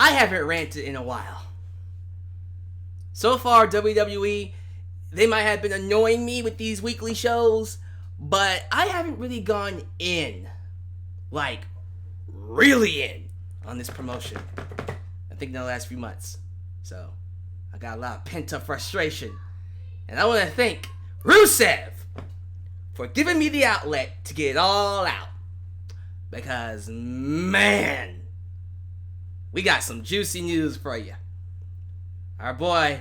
I haven't ranted in a while. So far, WWE, they might have been annoying me with these weekly shows, but I haven't really gone in, like, really in, on this promotion. I think in the last few months. So, I got a lot of pent-up frustration. And I want to thank Rusev for giving me the outlet to get it all out. Because, man, we got some juicy news for you. Our boy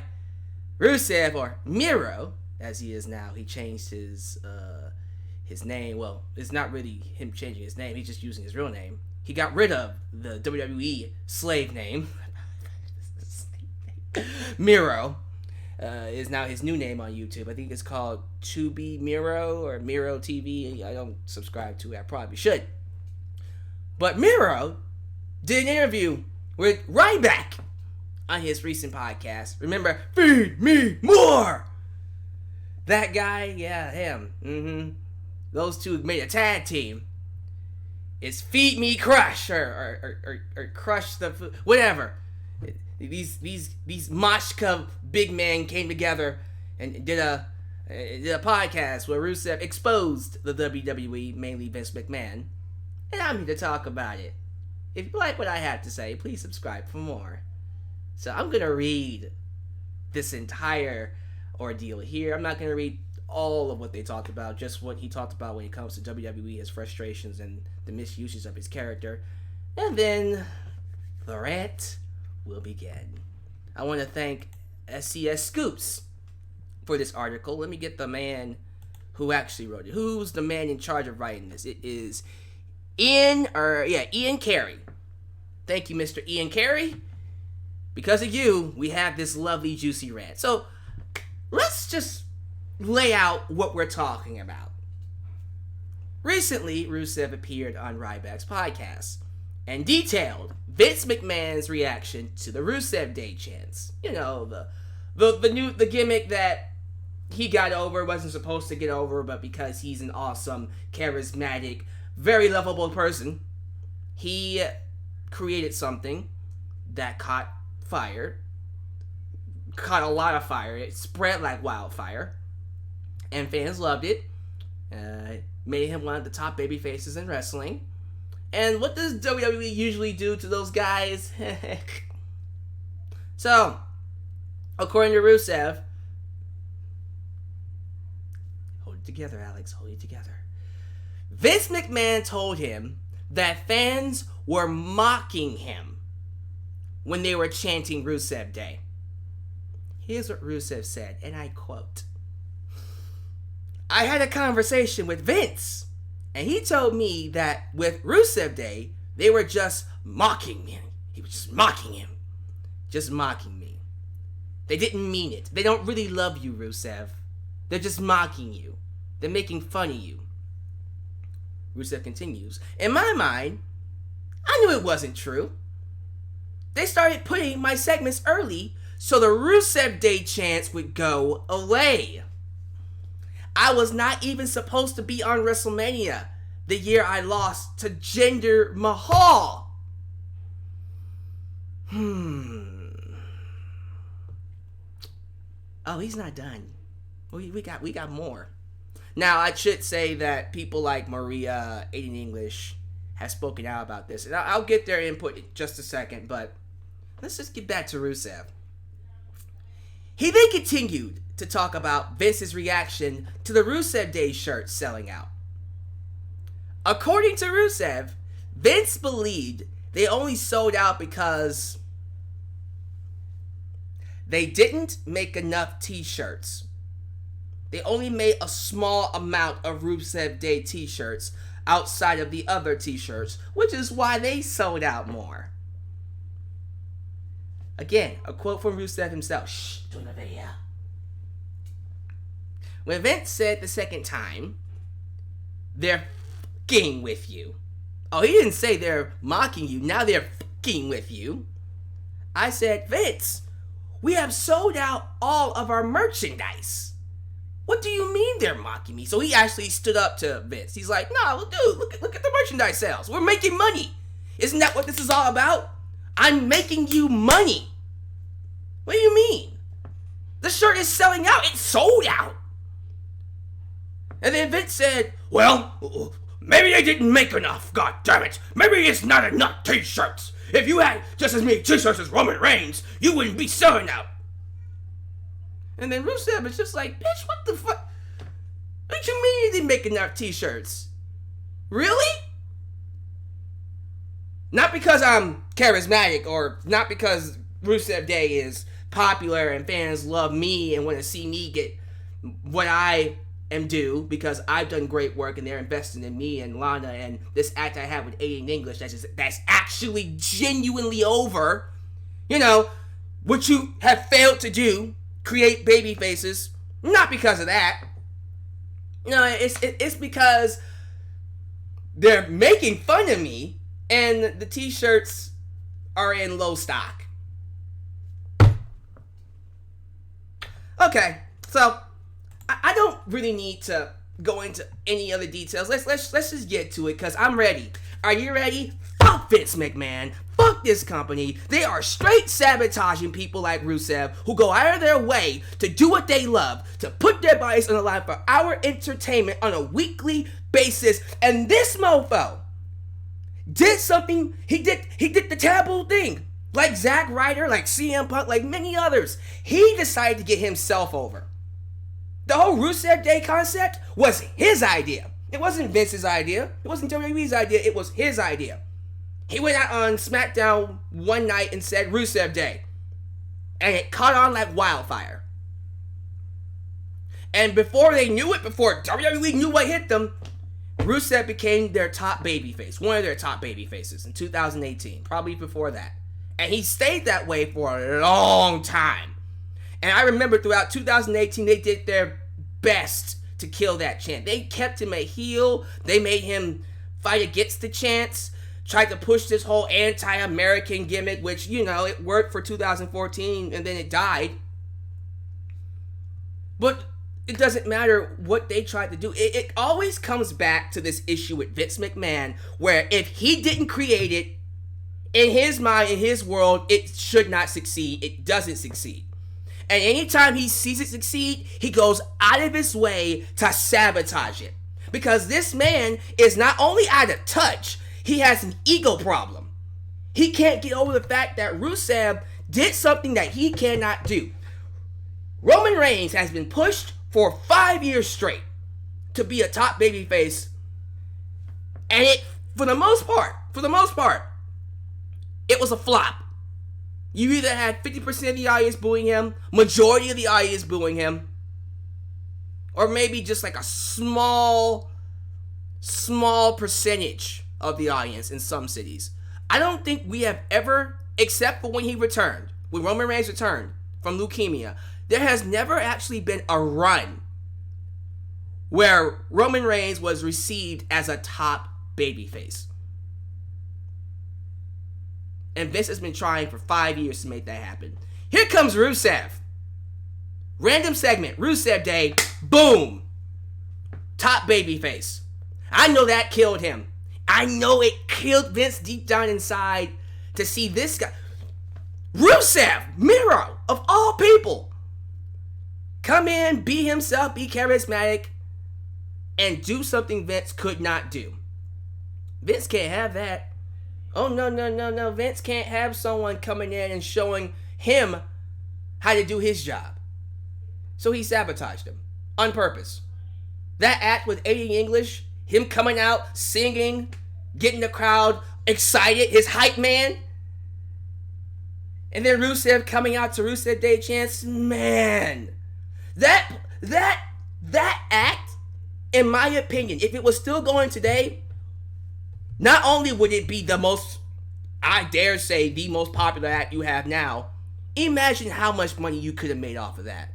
Rusev, or Miro, as he is now, he changed his name. Well, it's not really him changing his name. He's just using his real name. He got rid of the WWE slave name. Miro is now his new name on YouTube. I think it's called tobeMiro or Miro TV. I don't subscribe to it. I probably should. But Miro did an interview with Ryback on his recent podcast. Remember, Feed Me More! That guy, yeah, him. Those two made a tag team. It's Feed Me Crush or Crush the Food, whatever. These Mashka big men came together and did a podcast where Rusev exposed the WWE, mainly Vince McMahon. And I'm here to talk about it. If you like what I have to say, please subscribe for more. So I'm going to read this entire ordeal here. I'm not going to read all of what they talked about, just what he talked about when it comes to WWE, his frustrations and the misuses of his character. And then the rant will begin. I want to thank SCS Scoops for this article. Let me get the man who actually wrote it. Who's the man in charge of writing this? It is Ian Carey. Thank you, Mr. Ian Carey. Because of you, we have this lovely, juicy rant. So, let's just lay out what we're talking about. Recently, Rusev appeared on Ryback's podcast and detailed Vince McMahon's reaction to the Rusev Day chants. You know, the gimmick that he got over, wasn't supposed to get over, but because he's an awesome, charismatic, very lovable person, he created something that caught a lot of fire. It spread like wildfire, and fans loved it. Made him one of the top baby faces in wrestling. And what does WWE usually do to those guys? So, according to Rusev, hold it together, Alyx, hold it together. Vince McMahon told him that fans were mocking him when they were chanting Rusev Day. Here's what Rusev said, and I quote, "I had a conversation with Vince, and he told me that with Rusev Day, they were just mocking me. He was just mocking him. Just mocking me. They didn't mean it. They don't really love you, Rusev. They're just mocking you. They're making fun of you." Rusev continues, "In my mind, I knew it wasn't true. They started putting my segments early so the Rusev Day chants would go away. I was not even supposed to be on WrestleMania the year I lost to Jinder Mahal." Oh, he's not done. We got more. Now, I should say that people like Maria, Aiden English, have spoken out about this. And I'll get their input in just a second, but let's just get back to Rusev. He then continued to talk about Vince's reaction to the Rusev Day shirt selling out. According to Rusev, Vince believed they only sold out because they didn't make enough t-shirts. They only made a small amount of Rusev Day t-shirts outside of the other t-shirts, which is why they sold out more. Again, a quote from Rusev himself. Shh, doing a video. When Vince said the second time, "They're f***ing with you." Oh, he didn't say they're mocking you. Now they're f***ing with you. I said, "Vince, we have sold out all of our merchandise. What do you mean they're mocking me?" So he actually stood up to Vince. He's like, "No, dude, look at the merchandise sales. We're making money. Isn't that what this is all about? I'm making you money. What do you mean? The shirt is selling out. It's sold out. And then Vince said, well, maybe they didn't make enough. God damn it. Maybe it's not enough t-shirts. If you had just as many t-shirts as Roman Reigns, you wouldn't be selling out. And then Rusev is just like, bitch, what the fuck? What you mean you didn't make enough t-shirts? Really? Not because I'm charismatic or not because Rusev Day is popular and fans love me and want to see me get what I am due because I've done great work and they're investing in me and Lana and this act I have with Aiden English that's actually genuinely over. You know, what you have failed to do, create baby faces, not because of that. No, it's because they're making fun of me and the t-shirts are in low stock. Okay, so I don't really need to go into any other details. Let's just get to it because I'm ready. Are you ready? Fuck Vince McMahon. Fuck this company. They are straight sabotaging people like Rusev who go out of their way to do what they love, to put their bodies on the line for our entertainment on a weekly basis. And this mofo did something. He did the taboo thing. Like Zack Ryder, like CM Punk, like many others. He decided to get himself over. The whole Rusev Day concept was his idea. It wasn't Vince's idea. It wasn't WWE's idea. It was his idea. He went out on SmackDown one night and said Rusev Day. And it caught on like wildfire. And before they knew it, before WWE knew what hit them, Rusev became their top babyface. One of their top babyfaces in 2018. Probably before that. And he stayed that way for a long time. And I remember throughout 2018, they did their best to kill that chant. They kept him a heel. They made him fight against the chants. Tried to push this whole anti-American gimmick, which, you know, it worked for 2014 and then it died. But it doesn't matter what they tried to do. It always comes back to this issue with Vince McMahon, where if he didn't create it, in his mind, in his world, it should not succeed. It doesn't succeed. And anytime he sees it succeed, he goes out of his way to sabotage it. Because this man is not only out of touch, he has an ego problem. He can't get over the fact that Rusev did something that he cannot do. Roman Reigns has been pushed for 5 years straight to be a top babyface. And it, for the most part, it was a flop. You either had 50% of the audience booing him, majority of the audience booing him, or maybe just like a small percentage of the audience in some cities. I don't think we have ever, except for when he returned, when Roman Reigns returned from leukemia, there has never actually been a run where Roman Reigns was received as a top babyface. And Vince has been trying for 5 years to make that happen. Here comes Rusev. Random segment, Rusev Day, boom. Top babyface. I know that killed him. I know it killed Vince deep down inside to see this guy, Rusev, Miro, of all people, come in, be himself, be charismatic, and do something Vince could not do. Vince can't have that. Oh, no. Vince can't have someone coming in and showing him how to do his job. So he sabotaged him on purpose. That act with Aiden English, him coming out, singing, getting the crowd excited, his hype man. And then Rusev coming out to Rusev Day chants, man. That act, in my opinion, if it was still going today, not only would it be the most, I dare say, the most popular act you have now, imagine how much money you could have made off of that.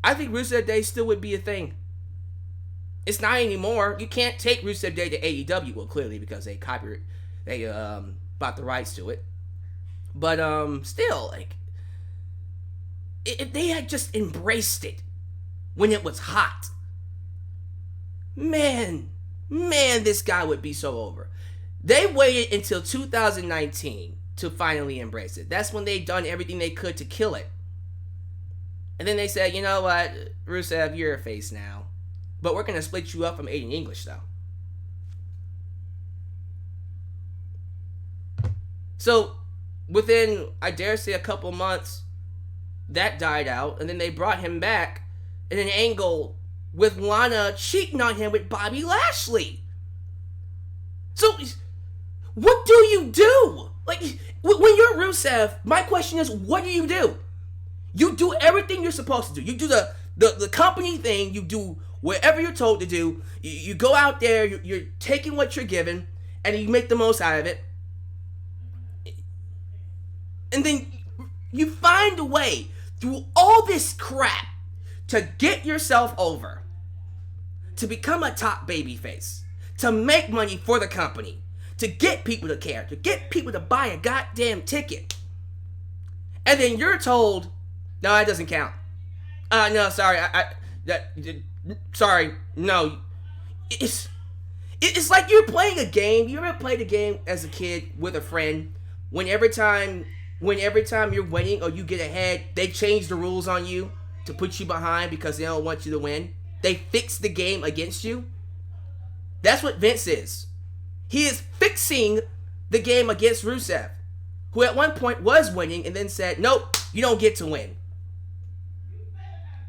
I think Rusev Day still would be a thing. It's not anymore. You can't take Rusev Day to AEW, well, clearly, because they bought the rights to it. But still, like, if they had just embraced it when it was hot, man, this guy would be so over. They waited until 2019 to finally embrace it. That's when they done everything they could to kill it. And then they said, you know what, Rusev, you're a face now. But we're going to split you up from Aiden English, though. So, within, I dare say, a couple months, that died out. And then they brought him back in an angle with Lana cheating on him with Bobby Lashley. So, what do you do? Like, when you're Rusev, my question is, what do? You do everything you're supposed to do. You do the company thing. You do whatever you're told to do. You go out there, you're taking what you're given, and you make the most out of it. And then you find a way through all this crap to get yourself over, to become a top babyface, to make money for the company, to get people to care, to get people to buy a goddamn ticket. And then you're told, no, that doesn't count. No, sorry, sorry, no. It's like you're playing a game. You ever played a game as a kid with a friend when every time you're winning or you get ahead, they change the rules on you to put you behind because they don't want you to win? They fix the game against you. That's what Vince is. He is fixing the game against Rusev, who at one point was winning and then said, nope, you don't get to win.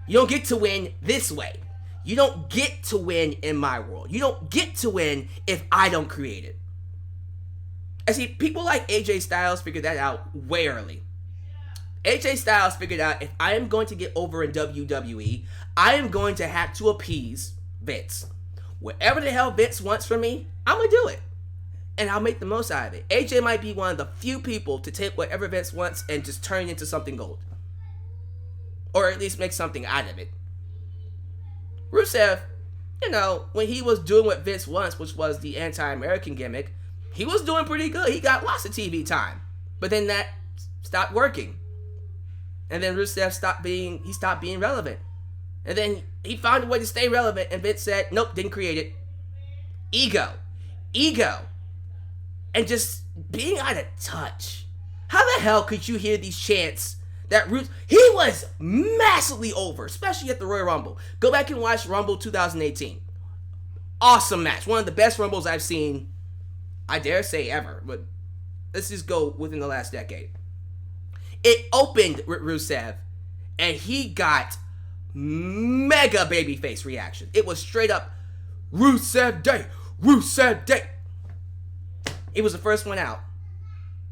You don't get to win this way. You don't get to win in my world. You don't get to win if I don't create it. And see, people like AJ Styles figured that out way early. AJ Styles figured out, if I am going to get over in WWE, I am going to have to appease Vince. Whatever the hell Vince wants from me, I'm going to do it. And I'll make the most out of it. AJ might be one of the few people to take whatever Vince wants and just turn it into something gold. Or at least make something out of it. Rusev, when he was doing what Vince wants, which was the anti-American gimmick, he was doing pretty good. He got lots of TV time. But then that stopped working. And then Rusev stopped being relevant. And then he found a way to stay relevant, and Vince said, nope, didn't create it. Ego. And just being out of touch. How the hell could you hear these chants that he was massively over, especially at the Royal Rumble. Go back and watch Rumble 2018. Awesome match. One of the best Rumbles I've seen, I dare say, ever. But let's just go within the last decade. It opened with Rusev, and he got mega babyface reaction. It was straight up Rusev Day. He was the first one out.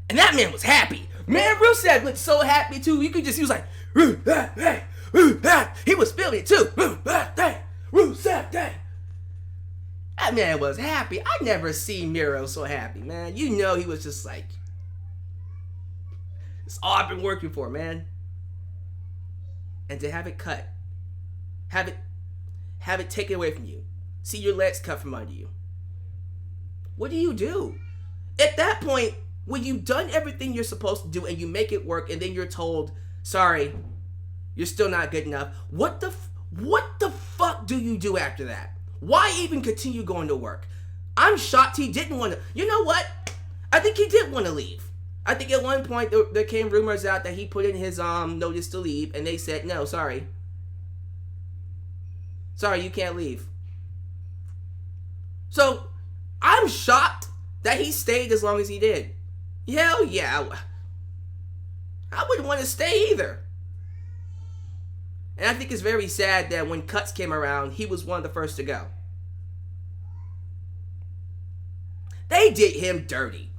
And that man was happy. Man, Rusev looked so happy too. He was like, he was feeling it too. Rusev Day. That man was happy. I never seen Miro so happy, man. He was just like, it's all I've been working for, man. And to have it cut, have it taken away from you, see your legs cut from under you. What do you do? At that point, when you've done everything you're supposed to do and you make it work, and then you're told, sorry, you're still not good enough. What the fuck do you do after that? Why even continue going to work? I'm shocked he didn't want to. You know what? I think he did want to leave. I think at one point there came rumors out that he put in his notice to leave, and they said, no, sorry. Sorry, you can't leave. So, I'm shocked that he stayed as long as he did. Hell yeah. I wouldn't want to stay either. And I think it's very sad that when Cuts came around, he was one of the first to go. They did him dirty.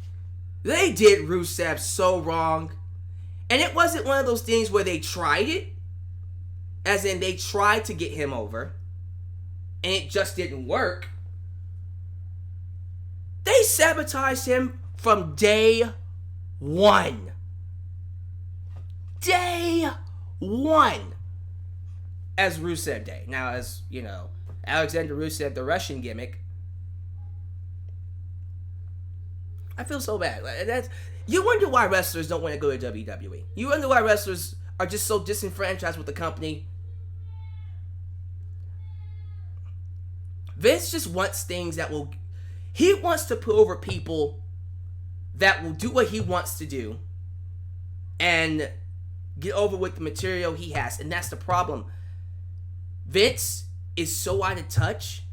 They did Rusev so wrong. And it wasn't one of those things where they tried it. As in, they tried to get him over. And it just didn't work. They sabotaged him from day one. Day one. As Rusev Day. Now, as, Alexander Rusev, the Russian gimmick. I feel so bad. You wonder why wrestlers don't want to go to WWE. You wonder why wrestlers are just so disenfranchised with the company. Vince just wants things that will... He wants to put over people that will do what he wants to do and get over with the material he has. And that's the problem. Vince is so out of touch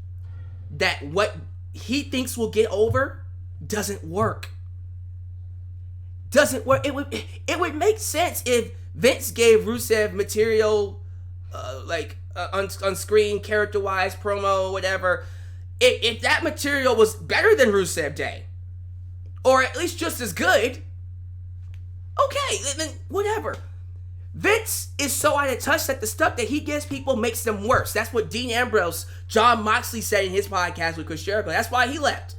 that what he thinks will get over doesn't work. Doesn't work. It would make sense if Vince gave Rusev material, on screen, character-wise, promo, whatever. If that material was better than Rusev Day, or at least just as good, okay, then whatever. Vince is so out of touch that the stuff that he gives people makes them worse. That's what Dean Ambrose, Jon Moxley said in his podcast with Chris Jericho. That's why he left.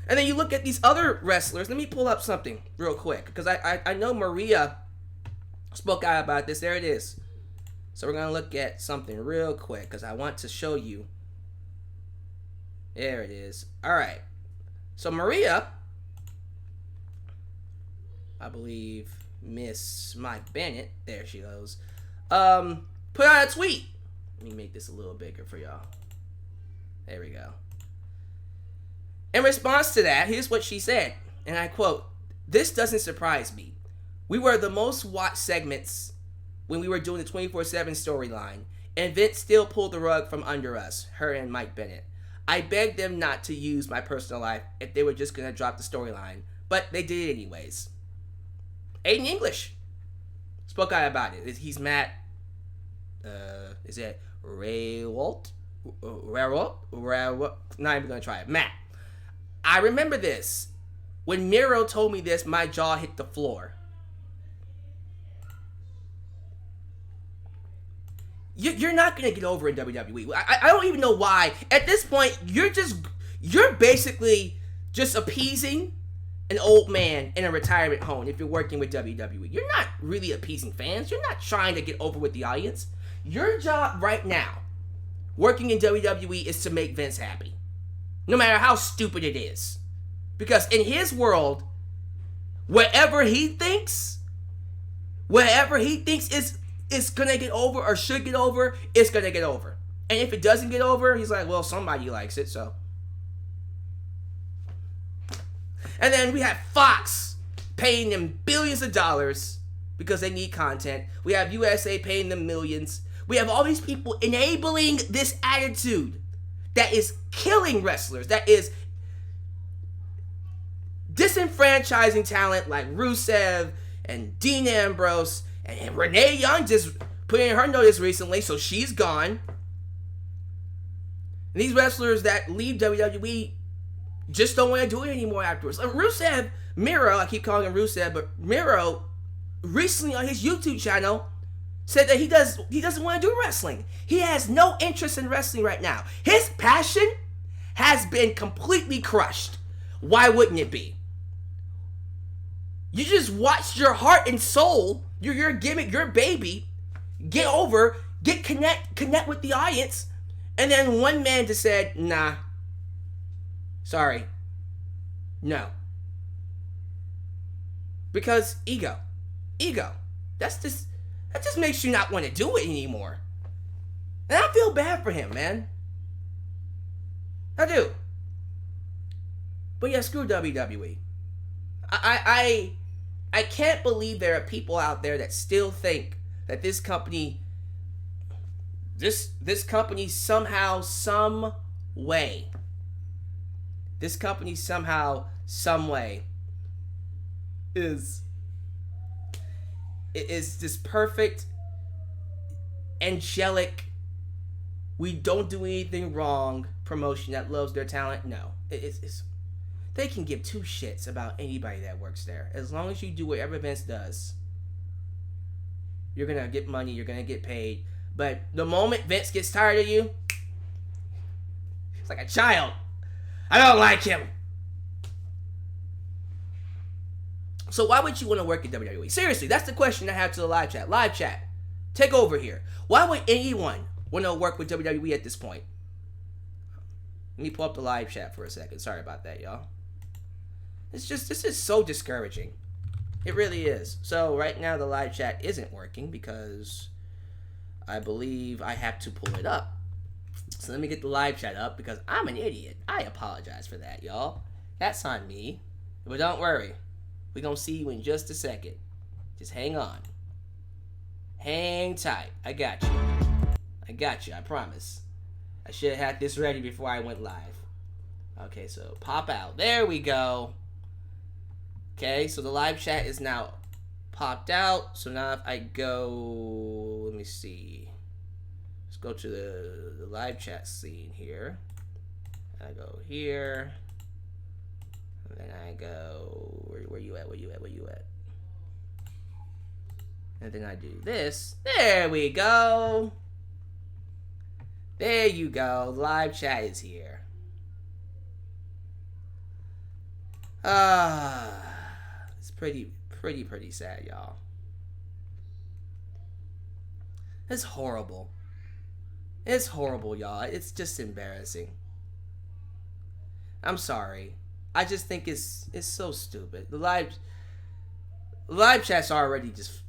And then you look at these other wrestlers. Let me pull up something real quick, because I know Maria spoke out about this. There it is. So we're going to look at something real quick, because I want to show you. There it is. All right. So Maria, I believe Miss Mike Bennett, there she goes, put out a tweet. Let me make this a little bigger for y'all. There we go. In response to that, here's what she said, and I quote, "This doesn't surprise me. We were the most watched segments when we were doing the 24/7 storyline, and Vince still pulled the rug from under us," her and Mike Bennett. "I begged them not to use my personal life if they were just going to drop the storyline, but they did it anyways." Aiden English spoke out about it. He's Matt, is it Raywalt? Not even going to try it. Matt. "I remember this. When Miro told me this, my jaw hit the floor. You're not going to get over in WWE. I don't even know why. At this point, you're basically just appeasing an old man in a retirement home if you're working with WWE. You're not really appeasing fans. You're not trying to get over with the audience. Your job right now, working in WWE, is to make Vince happy. No matter how stupid it is. Because in his world, whatever he thinks is going to get over or should get over, it's going to get over. And if it doesn't get over, he's like, well, somebody likes it, so. And then we have Fox paying them billions of dollars because they need content. We have USA paying them millions. We have all these people enabling this attitude that is killing wrestlers, that is disenfranchising talent like Rusev and Dean Ambrose, and Renee Young just put in her notice recently, so she's gone. And these wrestlers that leave WWE just don't want to do it anymore afterwards. Like Rusev, Miro, I keep calling him Rusev, but Miro recently on his YouTube channel said that he doesn't want to do wrestling. He has no interest in wrestling right now. His passion has been completely crushed. Why wouldn't it be? You just watched your heart and soul, your gimmick, your baby, get over, connect with the audience, and then one man just said, nah, sorry, no. Because ego. That just makes you not want to do it anymore. And I feel bad for him, man. I do. But yeah, screw WWE. I can't believe there are people out there that still think that this company somehow, some way is this perfect, angelic, we don't do anything wrong promotion that loves their talent. No, it's they can give two shits about anybody that works there. As long as you do whatever Vince does, you're gonna get money, you're gonna get paid. But the moment Vince gets tired of you, it's like a child. I don't like him. So why would you want to work at WWE? Seriously, that's the question I have to the live chat. Live chat, take over here. Why would anyone want to work with WWE at this point? Let me pull up the live chat for a second. Sorry about that, y'all. This is so discouraging. It really is. So right now the live chat isn't working because I believe I have to pull it up. So let me get the live chat up because I'm an idiot. I apologize for that, y'all. That's on me. But don't worry. We're going to see you in just a second. Just hang on. Hang tight. I got you. I promise. I should have had this ready before I went live. Okay, so pop out. There we go. Okay, so the live chat is now popped out. So now if I go, let me see. Let's go to the live chat scene here. I go here. And then I go, where you at? And then I do this. There we go. There you go. Live chat is here. It's pretty sad, y'all. It's horrible. It's horrible, y'all. It's just embarrassing. I'm sorry. I just think it's so stupid. The live chat's already just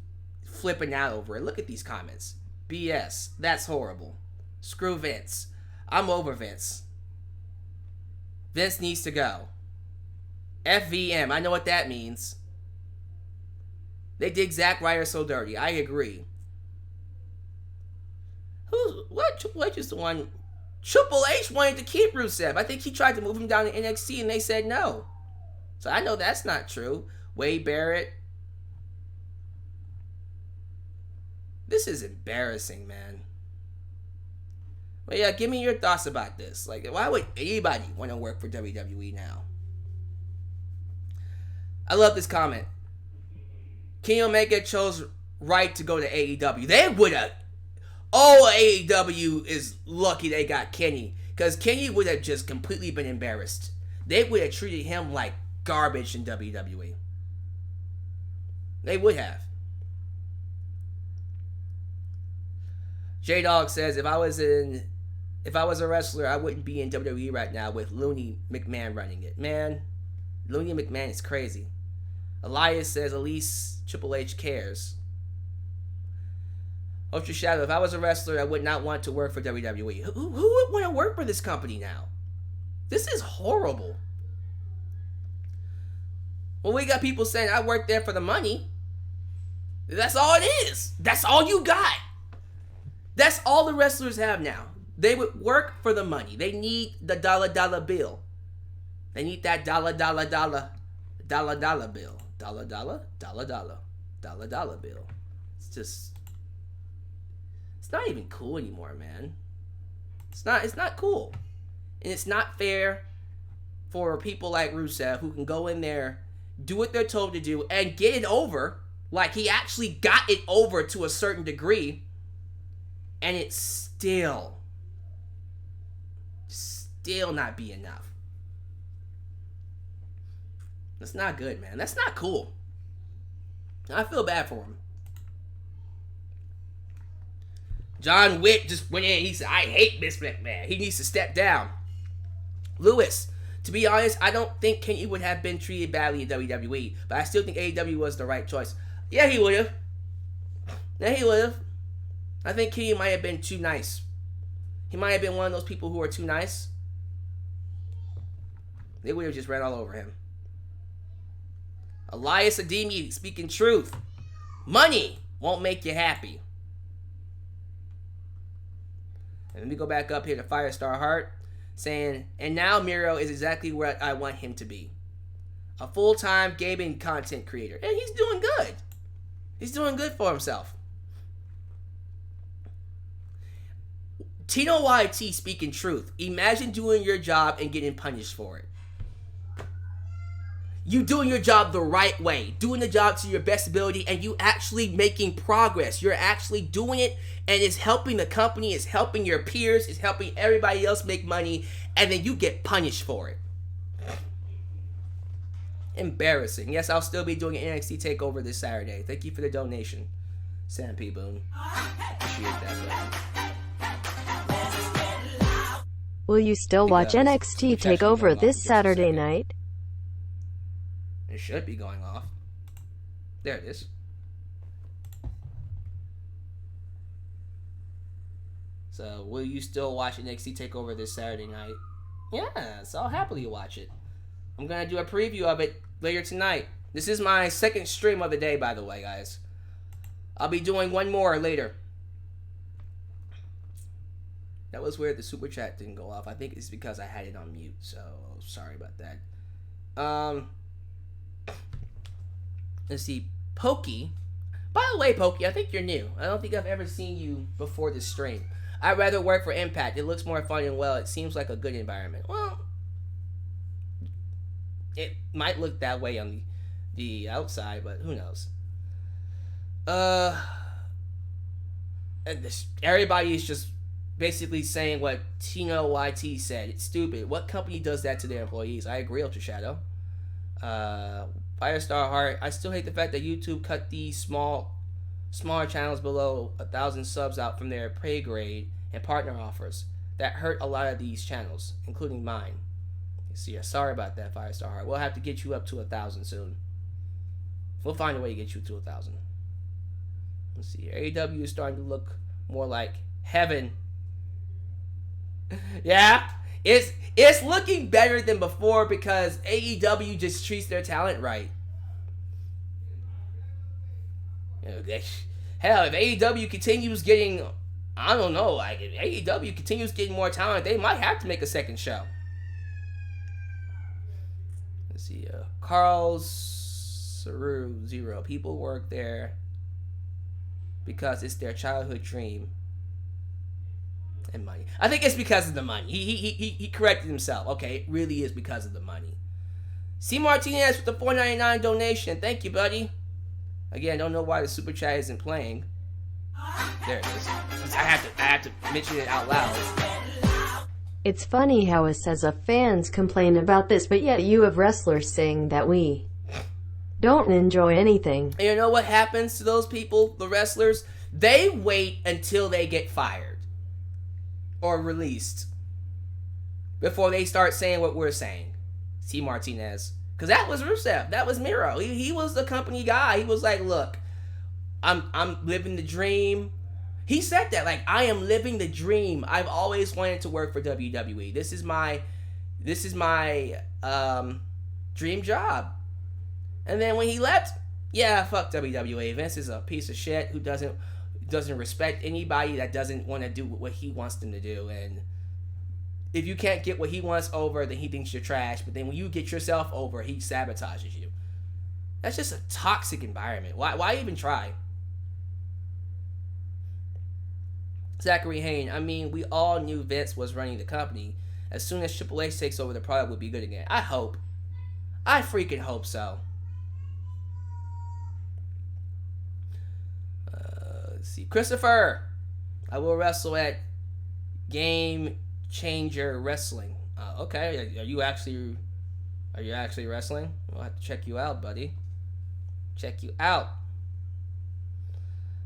flipping out over it. Look at these comments. BS. That's horrible. Screw Vince. I'm over Vince. Vince needs to go. FVM. I know what that means. They did Zack Ryder so dirty. I agree. What Triple H is the one? Triple H wanted to keep Rusev. I think he tried to move him down to NXT and they said no. So I know that's not true. Wade Barrett. This is embarrassing, man. But yeah, give me your thoughts about this. Like, why would anybody want to work for WWE now? I love this comment. Kenny Omega chose right to go to AEW. They would have. Oh, AEW is lucky they got Kenny. Because Kenny would have just completely been embarrassed. They would have treated him like garbage in WWE. They would have. J-Dog says, if I was a wrestler, I wouldn't be in WWE right now with Looney McMahon running it. Man, Looney McMahon is crazy. Elias says, at least Triple H cares. Ultra Shadow, if I was a wrestler, I would not want to work for WWE. Who would want to work for this company now? This is horrible. Well, we got people saying, I work there for the money. That's all it is. That's all you got. That's all the wrestlers have now. They would work for the money. They need the dollar bill. They need that dollar bill. Dollar bill. It's just, it's not even cool anymore, man. It's not cool. And it's not fair for people like Rusev who can go in there, do what they're told to do, and get it over. Like, he actually got it over to a certain degree. And it's still not be enough. That's not good, man. That's not cool. I feel bad for him. John Witt just went in. He said, I hate Vince McMahon. He needs to step down. Lewis, to be honest, I don't think Kenny would have been treated badly in WWE, but I still think AEW was the right choice. Yeah, he would have. Yeah, he would have. I think Kenny might have been too nice. He might have been one of those people who are too nice. They would have just ran all over him. Elias Ademi speaking truth. Money won't make you happy. And let me go back up here to Firestar Heart saying, and now Miro is exactly where I want him to be. A full-time gaming content creator. And he's doing good. He's doing good for himself. Tino YT speaking truth. Imagine doing your job and getting punished for it. You doing your job the right way, doing the job to your best ability, and you actually making progress. You're actually doing it, and it's helping the company, it's helping your peers, it's helping everybody else make money, and then you get punished for it. Embarrassing. Yes, I'll still be doing an NXT takeover this Saturday. Thank you for the donation, Sam P. Boone. Appreciate that. Will you still watch NXT takeover this Saturday night? It should be going off. There it is. So, will you still watch NXT TakeOver this Saturday night? Yes, I'll happily watch it. I'm going to do a preview of it later tonight. This is my second stream of the day, by the way, guys. I'll be doing one more later. That was weird. The super chat didn't go off. I think it's because I had it on mute. So, sorry about that. Let's see. Pokey. By the way, Pokey, I think you're new. I don't think I've ever seen you before this stream. I'd rather work for Impact. It looks more fun and well. It seems like a good environment. Well, it might look that way on the outside, but who knows? Everybody is just basically saying what Tino YT said. It's stupid. What company does that to their employees? I agree, Ultra Shadow. Firestar Heart. I still hate the fact that YouTube cut these smaller channels below 1,000 subs out from their pay grade and partner offers. That hurt a lot of these channels, including mine. So yeah, sorry about that, Firestar Heart. We'll have to get you up to 1,000 soon. We'll find a way to get you to 1,000. Let's see. AEW is starting to look more like heaven. Yeah, it's looking better than before because AEW just treats their talent right. You know, hell, if AEW continues getting, I don't know, like if AEW continues getting more talent, they might have to make a second show. Let's see, Carl's Zero. People work there because it's their childhood dream and money. I think it's because of the money. He corrected himself. Okay, it really is because of the money. C. Martinez with the $4.99 donation. Thank you, buddy. Again, don't know why the super chat isn't playing. There it is. I have to mention it out loud. It's funny how it says fans complain about this, but yet you have wrestlers saying that we don't enjoy anything. And you know what happens to those people, the wrestlers? They wait until they get fired or released before they start saying what we're saying. C. Martinez. Because that was Rusev. That was Miro. He was the company guy. He was like, look, I'm living the dream. He said that, like, I am living the dream. I've always wanted to work for WWE. This is my dream job. And then when he left, yeah, fuck WWE. Vince is a piece of shit who doesn't respect anybody that doesn't want to do what he wants them to do. And if you can't get what he wants over, then he thinks you're trash. But then when you get yourself over, he sabotages you. That's just a toxic environment. Why even try? Zachary Hayne. I mean, we all knew Vince was running the company. As soon as Triple H takes over, the product would be good again. I hope. I freaking hope so. Let's see. Christopher. I will wrestle at Game Changer Wrestling. Okay. Are you actually wrestling? We'll have to check you out, buddy. Check you out.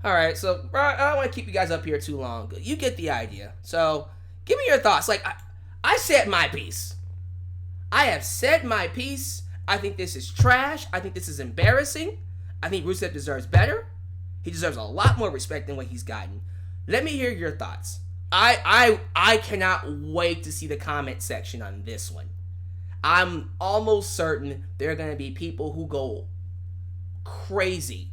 All right, so I don't want to keep you guys up here too long. You get the idea. So give me your thoughts. Like, I said my piece. I have said my piece. I think this is trash. I think this is embarrassing. I think Rusev deserves better. He deserves a lot more respect than what he's gotten. Let me hear your thoughts. I cannot wait to see the comment section on this one. I'm almost certain there are going to be people who go crazy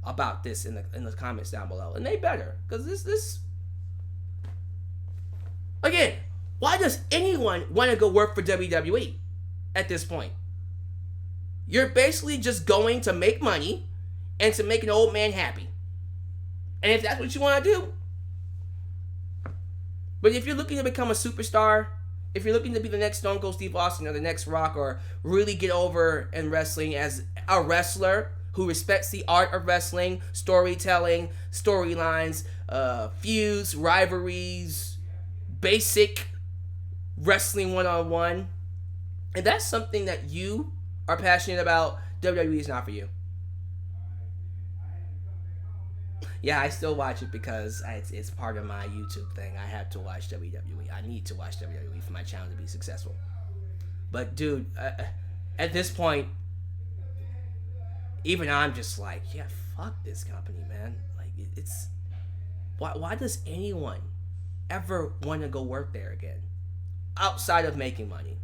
about this in the comments down below, and they better, because this again, why does anyone want to go work for WWE at this point? You're basically just going to make money and to make an old man happy, and if that's what you want to do. But if you're looking to become a superstar, if you're looking to be the next Stone Cold Steve Austin or the next Rock, or really get over in wrestling as a wrestler who respects the art of wrestling, storytelling, storylines, feuds, rivalries, basic wrestling one-on-one, and that's something that you are passionate about, WWE is not for you. Yeah, I still watch it because it's part of my YouTube thing. I have to watch WWE. I need to watch WWE for my channel to be successful. But dude, at this point, even I'm just like, yeah, fuck this company, man. Like, it's why does anyone ever want to go work there again outside of making money.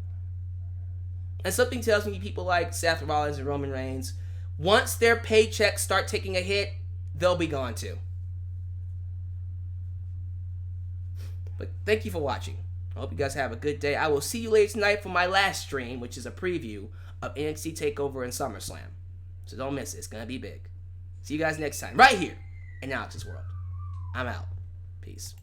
And something tells me people like Seth Rollins and Roman Reigns, once their paychecks start taking a hit, they'll be gone too. But thank you for watching. I hope you guys have a good day. I will see you later tonight for my last stream, which is a preview of NXT TakeOver and SummerSlam. So don't miss it. It's going to be big. See you guys next time, right here in Alyx's World. I'm out. Peace.